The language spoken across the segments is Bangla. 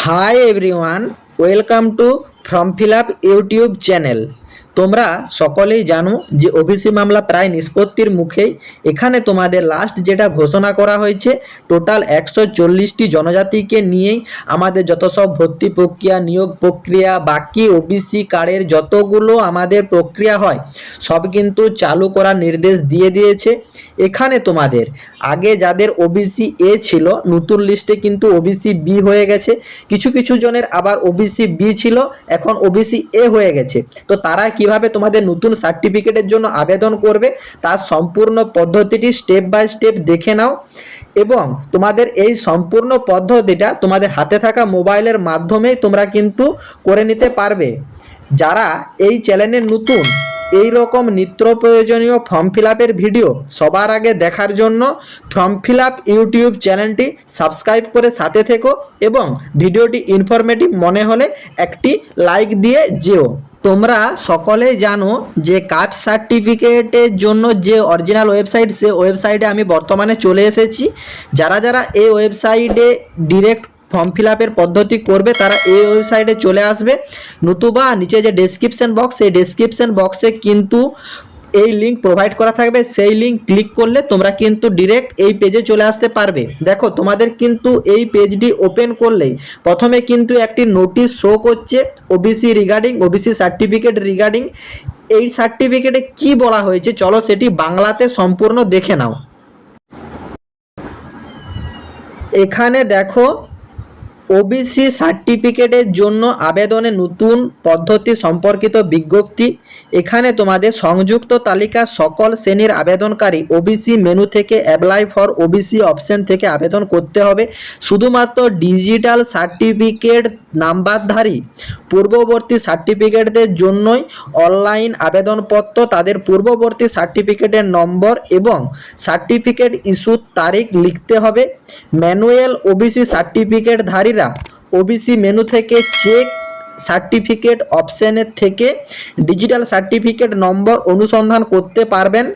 Hi everyone, welcome to form fill up YouTube channel. তোমরা সকলেই জানো যে ওবিসি মামলা প্রায় নিষ্পত্তির মুখেই। এখানে তোমাদের লাস্ট যেটা ঘোষণা করা হয়েছে, টোটাল 140টি জনজাতিকে নিয়েই আমাদের যত সব ভর্তি প্রক্রিয়া, নিয়োগ প্রক্রিয়া, বাকি ওবিসি কার্ডের যতগুলো আমাদের প্রক্রিয়া হয় সব কিন্তু চালু করার নির্দেশ দিয়ে দিয়েছে। এখানে তোমাদের আগে যাদের ওবিসি এ ছিল, নতুন লিস্টে কিন্তু ওবিসি বি হয়ে গেছে। কিছু কিছু জনের আবার ওবিসি বি ছিল, এখন ওবিসি এ হয়ে গেছে। তো তারা কিভাবে তোমাদের নতুন সার্টিফিকেটের জন্য আবেদন করবে তার সম্পূর্ণ পদ্ধতিটি স্টেপ বাই স্টেপ দেখে নাও, এবং তোমাদের এই সম্পূর্ণ পদ্ধতিটা তোমাদের হাতে থাকা মোবাইলের মাধ্যমেই তোমরা কিন্তু করে নিতে পারবে। যারা এই চ্যানেলে নতুন, এই রকম নিত্য প্রয়োজনীয় ফর্ম ফিল আপের ভিডিও সবার আগে দেখার জন্য ফর্ম ফিল আপ ইউটিউব চ্যানেলটি সাবস্ক্রাইব করে সাথে থেকো, এবং ভিডিওটি ইনফরমেটিভ মনে হলে একটি লাইক দিয়ে যেও। তোমরা সকলেই জানো যে কাস্ট সার্টিফিকেটের জন্য যে অরিজিনাল ওয়েবসাইট, সে ওয়েবসাইটে আমি বর্তমানে চলে এসেছি। যারা যারা এই ওয়েবসাইটে ডিরেক্ট ফর্ম ফিল আপের পদ্ধতি করবে তারা এই ওয়েবসাইটে চলে আসবে, নতুবা নিচে যে ডেসক্রিপশন বক্স, সেই ডেসক্রিপশন বক্সে কিন্তু এই লিঙ্ক প্রোভাইড করা থাকবে। সেই লিঙ্ক ক্লিক করলে তোমরা কিন্তু ডিরেক্ট এই পেজে চলে আসতে পারবে। দেখো, তোমাদের কিন্তু এই পেজটি ওপেন করলেই প্রথমে কিন্তু একটি নোটিশ শো করছে OBC regarding, OBC certificate regarding. এই সার্টিফিকেটে কি বলা হয়েছে চলো সেটি বাংলাতে সম্পূর্ণ দেখে নাও। এখানে দেখো, ওবিসি সার্টিফিকেটের জন্য আবেদনের নতুন পদ্ধতি সম্পর্কিত বিজ্ঞপ্তি। এখানে তোমাদের সংযুক্ত তালিকা সকল শ্রেণীর আবেদনকারী ওবিসি মেনু থেকে অ্যাপ্লাই ফর ওবিসি অপশন থেকে আবেদন করতে হবে। শুধুমাত্র ডিজিটাল সার্টিফিকেট নাম্বারধারী পূর্ববর্তী সার্টিফিকেটদের জন্যই অনলাইন আবেদনপত্র তাদের পূর্ববর্তী সার্টিফিকেটের নম্বর এবং সার্টিফিকেট ইস্যুর তারিখ লিখতে হবে। ম্যানুয়াল ওবিসি সার্টিফিকেটধারীরা ওবিসি মেনু থেকে চেক সার্টিফিকেট অপশনের থেকে ডিজিটাল সার্টিফিকেট নম্বর অনুসন্ধান করতে পারবেন।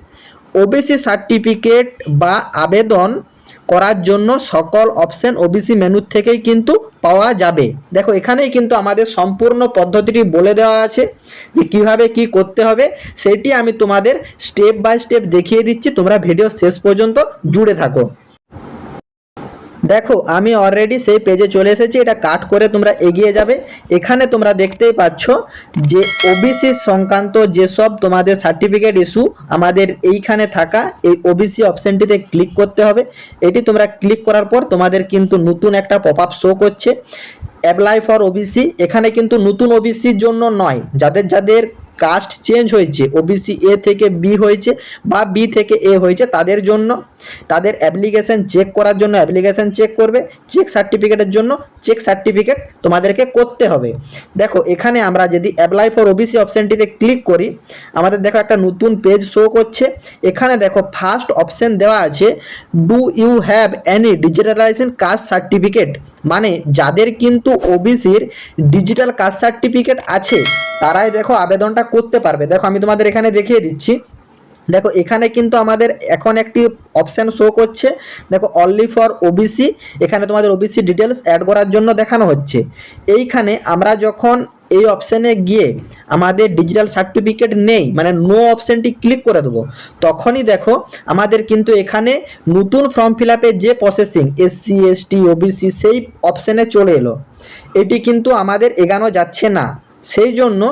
ওবিসি সার্টিফিকেট বা আবেদন করার জন্য সকল অপশন ওবিসি মেনু থেকেই কিন্তু পাওয়া যাবে। দেখো, এখানেই কিন্তু আমাদের সম্পূর্ণ পদ্ধতিটি বলে দেওয়া আছে যে কিভাবে কি করতে হবে। সেটি আমি তোমাদের স্টেপ বাই স্টেপ দেখিয়ে দিচ্ছি, তোমরা ভিডিও শেষ পর্যন্ত জুড়ে থাকো। দেখো, আমি অলরেডি সেই পেজে চলে এসেছি, এটা কাট করে তোমরা এগিয়ে যাবে। এখানে তোমরা দেখতেই পাচ্ছ যে ওবিসি সংক্রান্ত যেসব তোমাদের সার্টিফিকেট ইস্যু আমাদের এইখানে থাকা এই ওবিসি অপশনটিতে ক্লিক করতে হবে। এটি তোমরা ক্লিক করার পর তোমাদের কিন্তু নতুন একটা পপ আপ শো করছে অ্যাপ্লাই ফর ওবিসি। এখানে কিন্তু নতুন ওবিসির জন্য নয়, যাদের যাদের কাস্ট চেঞ্জ হয়েছে, ওবিসি এ থেকে বি হয়েছে বা বি থেকে এ হয়েছে, তাদের জন্য তাদের অ্যাপ্লিকেশন চেক করার জন্য অ্যাপ্লিকেশন চেক করবে, চেক সার্টিফিকেটের জন্য চেক সার্টিফিকেট তোমাদেরকে করতে হবে। দেখো, এখানে আমরা যদি অ্যাপ্লাই ফর ওবিসি অপশনটিতে ক্লিক করি, আমাদের দেখো একটা নতুন পেজ শো করছে। এখানে দেখো ফার্স্ট অপশন দেওয়া আছে do you have any digitalization caste certificate, মানে যাদের কিন্তু ওবিসির ডিজিটাল কাস্ট সার্টিফিকেট আছে তারাই দেখো আবেদনটা করতে পারবে। দেখো, আমি তোমাদের এখানে দেখিয়ে দিচ্ছি। দেখো, এখানে কিন্তু আমাদের এখন একটি অপশান শো করছে, দেখো অনলি ফর ওবিসি। এখানে তোমাদের ওবিসি ডিটেলস অ্যাড করার জন্য দেখানো হচ্ছে। এইখানে আমরা যখন এই অপশানে গিয়ে আমাদের ডিজিটাল সার্টিফিকেট নেই মানে নো অপশানটি ক্লিক করে দেবো, তখনই দেখো আমাদের কিন্তু এখানে নতুন ফর্ম ফিল আপের যে প্রসেসিং এসসি এসটি ওবিসি সেই অপশানে চলে এলো। এটি কিন্তু আমাদের এগানো যাচ্ছে না, সেই জন্য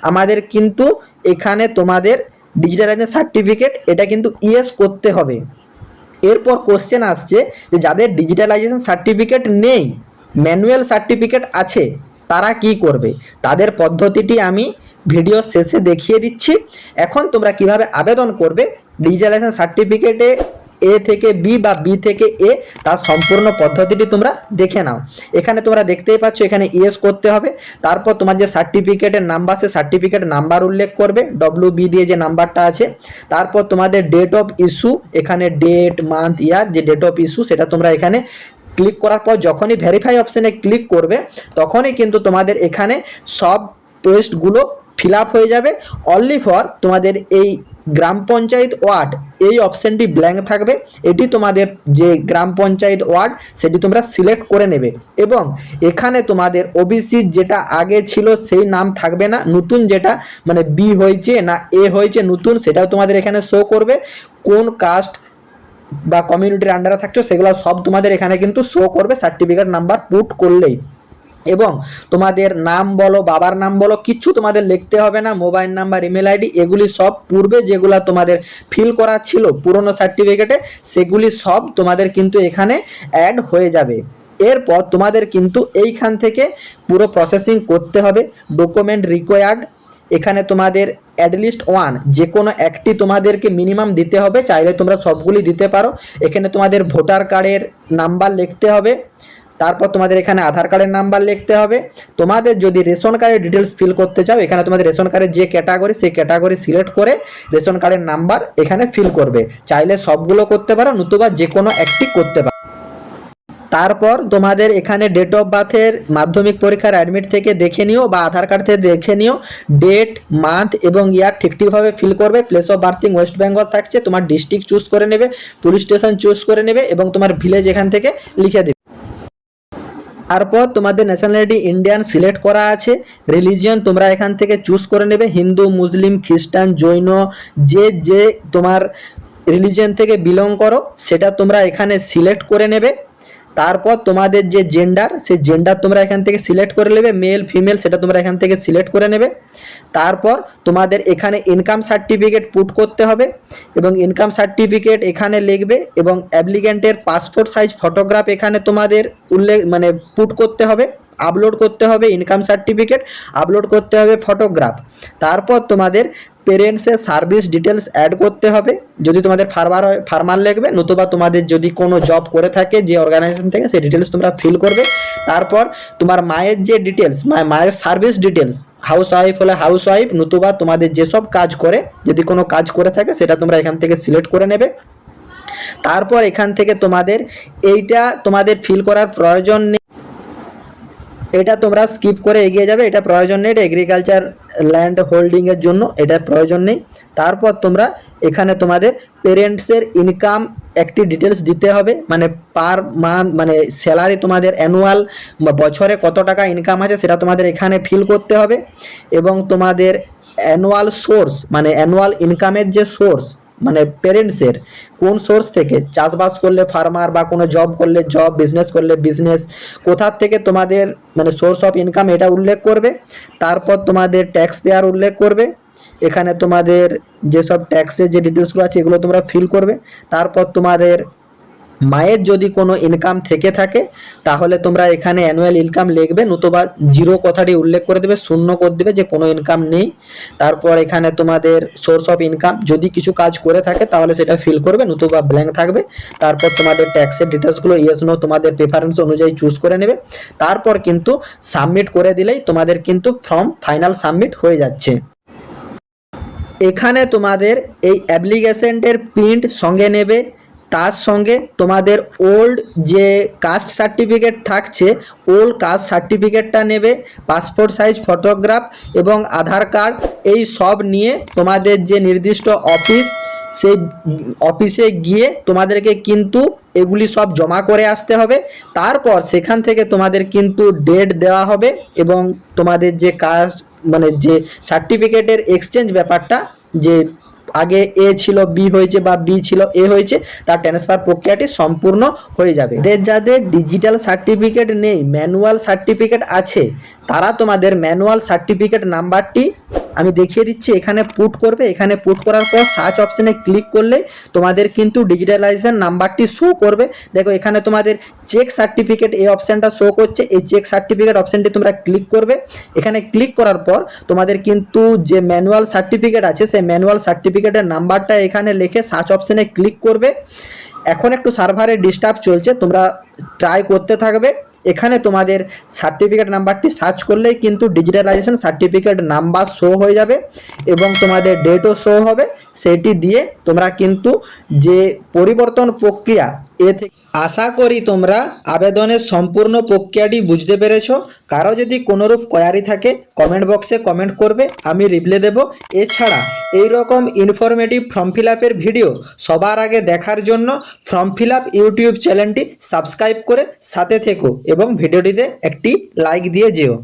আমাদের কিন্তু এখানে তোমাদের ডিজিটালাইজেশন সার্টিফিকেট এটা কিন্তু ইয়েস করতে হবে। এরপর কোশ্চেন আসছে যে যাদের ডিজিটালাইজেশন সার্টিফিকেট নেই, ম্যানুয়াল সার্টিফিকেট আছে, তারা কি করবে? তাদের পদ্ধতিটি আমি ভিডিও শেষে দেখিয়ে দিচ্ছি। এখন তোমরা কিভাবে আবেদন করবে ডিজিটালাইজেশন সার্টিফিকেটে এ থেকে বি বা বি থেকে এ, তার সম্পূর্ণ পদ্ধতিটি তোমরা দেখে নাও। এখানে তোমরা দেখতেই পাচ্ছ, এখানে ইয়েস করতে হবে। তারপর তোমার যে সার্টিফিকেটের নাম্বার, সে সার্টিফিকেট নাম্বার উল্লেখ করবে, WB দিয়ে যে নাম্বারটা আছে। তারপর তোমাদের ডেট অফ ইস্যু, এখানে ডেট মান্থ ইয়ার যে ডেট অফ ইস্যু সেটা তোমরা এখানে ক্লিক করার পর যখনই ভেরিফাই অপশানে ক্লিক করবে তখনই কিন্তু তোমাদের এখানে সব টেস্টগুলো ফিল আপ হয়ে যাবে। অনলি ফর তোমাদের এই গ্রাম পঞ্চায়েত ওয়ার্ড এই অপশানটি ব্ল্যাঙ্ক থাকবে, এটি তোমাদের যে গ্রাম পঞ্চায়েত ওয়ার্ড সেটি তোমরা সিলেক্ট করে নেবে এবং এখানে তোমাদের ওবিসি যেটা আগে ছিল সেই নাম থাকবে না, নতুন যেটা মানে বি হয়েছে না এ হয়েছে নতুন সেটাও তোমাদের এখানে শো করবে, কোন কাস্ট বা কমিউনিটির আন্ডারে থাকছো সেগুলো সব তোমাদের এখানে কিন্তু শো করবে সার্টিফিকেট নাম্বার পুট করলেই। এবং তোমাদের নাম বলো, বাবার নাম বলো, কিচ্ছু তোমাদের লিখতে হবে না, মোবাইল নাম্বার, ইমেল আইডি, এগুলি সব পূর্বে যেগুলো তোমাদের ফিল করা ছিল পুরনো সার্টিফিকেটে সেগুলি সব তোমাদের কিন্তু এখানে অ্যাড হয়ে যাবে। এরপর তোমাদের কিন্তু এইখান থেকে পুরো প্রসেসিং করতে হবে। ডকুমেন্ট রিকোয়ার্ড, এখানে তোমাদের অ্যাটলিস্ট ওয়ান যে কোনো একটি তোমাদেরকে মিনিমাম দিতে হবে, চাইলে তোমরা সবগুলি দিতে পারো। এখানে তোমাদের ভোটার কার্ডের নাম্বার লিখতে হবে, তারপর তোমাদের এখানে আধার কার্ডের নাম্বার লিখতে হবে। তোমাদের যদি রেশন কার্ডের ডিটেলস ফিল করতে চাও এখানে তোমাদের রেশন কার্ডের যে ক্যাটাগরি সেই ক্যাটাগরি সিলেক্ট করে রেশন কার্ডের নাম্বার এখানে ফিল করবে, চাইলে সবগুলো করতে পারো নতুবা যে কোনো একটি করতে পারো। তারপর তোমাদের এখানে ডেট অফ বার্থের মাধ্যমিক পরীক্ষার অ্যাডমিট থেকে দেখে নিও বা আধার কার্ড থেকে দেখে নিও, ডেট, মান্থ এবং ইয়ার ঠিকঠাকভাবে ফিল করবে। Place of berthing West Bengal থাকছে, তোমার ডিস্ট্রিক্ট চুজ করে নেবে, পুলিশ স্টেশন চুজ করে নেবে এবং তোমার ভিলেজ এখান থেকে লিখে দেবে। তারপর তোমাদের ন্যাশনালিটি ইন্ডিয়ান সিলেক্ট করা আছে, রিলিজিয়ন তোমরা এখান থেকে চুজ করে নেবে, হিন্দু, মুসলিম, খ্রিস্টান, জৈন, যে তোমার রিলিজিয়ন থেকে বিলং করো সেটা তোমরা এখানে সিলেক্ট করে নেবে। তারপর তোমাদের যে জেন্ডার সেই জেন্ডার তোমরা এখান থেকে সিলেক্ট করে নেবে, মেল ফিমেল সেটা তোমরা এখান থেকে সিলেক্ট করে নেবে। তারপর তোমাদের এখানে ইনকাম সার্টিফিকেট পুট করতে হবে এবং ইনকাম সার্টিফিকেট এখানে লিখবে এবং অ্যাপ্লিক্যান্টের পাসপোর্ট সাইজ ফটোগ্রাফ এখানে তোমাদের উল্লেখ মানে পুট করতে হবে, আপলোড করতে হবে ইনকাম সার্টিফিকেট, আপলোড করতে হবে ফটোগ্রাফ। তারপর তোমাদের পেরেন্টসের সার্ভিস ডিটেলস অ্যাড করতে হবে, যদি তোমাদের ফার্মার লাগবে নতুবা তোমাদের যদি কোনো জব করে থাকে যে অর্গানাইজেশন থেকে সেই ডিটেলস তোমরা ফিল করবে। তারপর তোমার মায়ের যে ডিটেলস মায়ের সার্ভিস ডিটেলস, হাউস ওয়াইফ হলে হাউস ওয়াইফ নতুবা তোমাদের যেসব কাজ করে যদি কোনো কাজ করে থাকে সেটা তোমরা এখান থেকে সিলেক্ট করে নেবে। তারপর এখান থেকে তোমাদের এইটা তোমাদের ফিল করার প্রয়োজন নেই, এটা তোমরা স্কিপ করে এগিয়ে যাবে, এটা প্রয়োজন নেই, এটা এগ্রিকালচার ল্যান্ড হোল্ডিংয়ের জন্য এটা প্রয়োজন নেই। তারপর তোমরা এখানে তোমাদের পেরেন্টসের ইনকাম একটি ডিটেলস দিতে হবে, মানে পার মান্থ মানে স্যালারি তোমাদের অ্যানুয়াল বা বছরে কত টাকা ইনকাম আছে সেটা তোমাদের এখানে ফিল করতে হবে এবং তোমাদের অ্যানুয়াল সোর্স মানে অ্যানুয়াল ইনকামের যে সোর্স মানে পেরেন্টসের কোন সোর্স থেকে, চাষবাস করলে ফার্মার বা কোনো জব করলে জব, বিজনেস করলে বিজনেস, কোথার থেকে তোমাদের মানে সোর্স অফ ইনকাম এটা উল্লেখ করবে। তারপর তোমাদের ট্যাক্স পেয়ার উল্লেখ করবে, এখানে তোমাদের যেসব ট্যাক্সের যে ডিটেলসগুলো আছে এগুলো তোমরা ফিল করবে। তারপর তোমাদের মায়ের যদি কোনো ইনকাম থেকে থাকে তাহলে তোমরা এখানে অ্যানুয়াল ইনকাম লিখবে নতুবা জিরো কথাটি উল্লেখ করে দেবে, শূন্য করে দেবে যে কোনো ইনকাম নেই। তারপর এখানে তোমাদের সোর্স অফ ইনকাম যদি কিছু কাজ করে থাকে তাহলে সেটা ফিল করবে নতুবা ব্ল্যাঙ্ক থাকবে। তারপর তোমাদের ট্যাক্সের ডিটেলসগুলো ইয়েস নো তোমাদের প্রেফারেন্স অনুযায়ী চুজ করে নেবে। তারপর কিন্তু সাবমিট করে দিলেই তোমাদের কিন্তু ফর্ম ফাইনাল সাবমিট হয়ে যাচ্ছে। এখানে তোমাদের এই অ্যাপ্লিকেশনটার প্রিন্ট সঙ্গে নেবে, তার সঙ্গে তোমাদের ওল্ড যে কাস্ট সার্টিফিকেট থাকছে ওল্ড কাস্ট সার্টিফিকেটটা নেবে, পাসপোর্ট সাইজ ফটোগ্রাফ এবং আধার কার্ড, এই সব নিয়ে তোমাদের যে নির্দিষ্ট অফিস সেই অফিসে গিয়ে তোমাদেরকে কিন্তু এগুলি সব জমা করে আসতে হবে। তারপর সেখান থেকে তোমাদের কিন্তু ডেট দেওয়া হবে এবং তোমাদের যে কাস্ট মানে যে সার্টিফিকেটের এক্সচেঞ্জ ব্যাপারটা, যে আগে এ ছিল বি হয়েছে বা বি ছিল এ হয়েছে, তার ট্রান্সফার প্রক্রিয়াটি সম্পূর্ণ হয়ে যাবে। যাদের ডিজিটাল সার্টিফিকেট নেই ম্যানুয়াল সার্টিফিকেট আছে তারা তোমাদের ম্যানুয়াল সার্টিফিকেট নাম্বারটি আমি দেখিয়ে দিচ্ছি এখানে পুট করবে। এখানে পুট করার পর সার্চ অপশানে ক্লিক করলে তোমাদের কিন্তু ডিজিটালাইজেশন নাম্বারটি শো করবে। দেখো এখানে তোমাদের চেক সার্টিফিকেট এই অপশানটা শো করছে, এই চেক সার্টিফিকেট অপশানটি তোমরা ক্লিক করবে। এখানে ক্লিক করার পর তোমাদের কিন্তু যে ম্যানুয়াল সার্টিফিকেট আছে সেই ম্যানুয়াল সার্টিফিকেটের নাম্বারটা এখানে লিখে সার্চ অপশানে ক্লিক করবে। এখন একটু সার্ভারে ডিস্টার্ব চলছে, তোমরা ট্রাই করতে থাকবে। এখানে তোমাদের সার্টিফিকেট নাম্বারটি সার্চ করলেই কিন্তু ডিজিটালাইজেশন সার্টিফিকেট নাম্বার শো হয়ে যাবে এবং তোমাদের ডেটও শো হবে সেটি দিয়ে তোমরা কিন্তু যে পরিবর্তন প্রক্রিয়া এ থেকে আশা করি তোমরা আবেদনের সম্পূর্ণ প্রক্রিয়াটি বুঝতে পেরেছো। কারো যদি কোনোরূপ কোয়ারি থাকে কমেন্ট বক্সে কমেন্ট করবে, আমি রিপ্লাই দেব। এছাড়া এই রকম ইনফরমেটিভ ফর্ম ফিল আপের ভিডিও সবার আগে দেখার জন্য ফর্ম ফিল আপ ইউটিউব চ্যানেলটি সাবস্ক্রাইব করে সাথে থেকো এবং ভিডিওটিতে একটি লাইক দিয়ে যেও।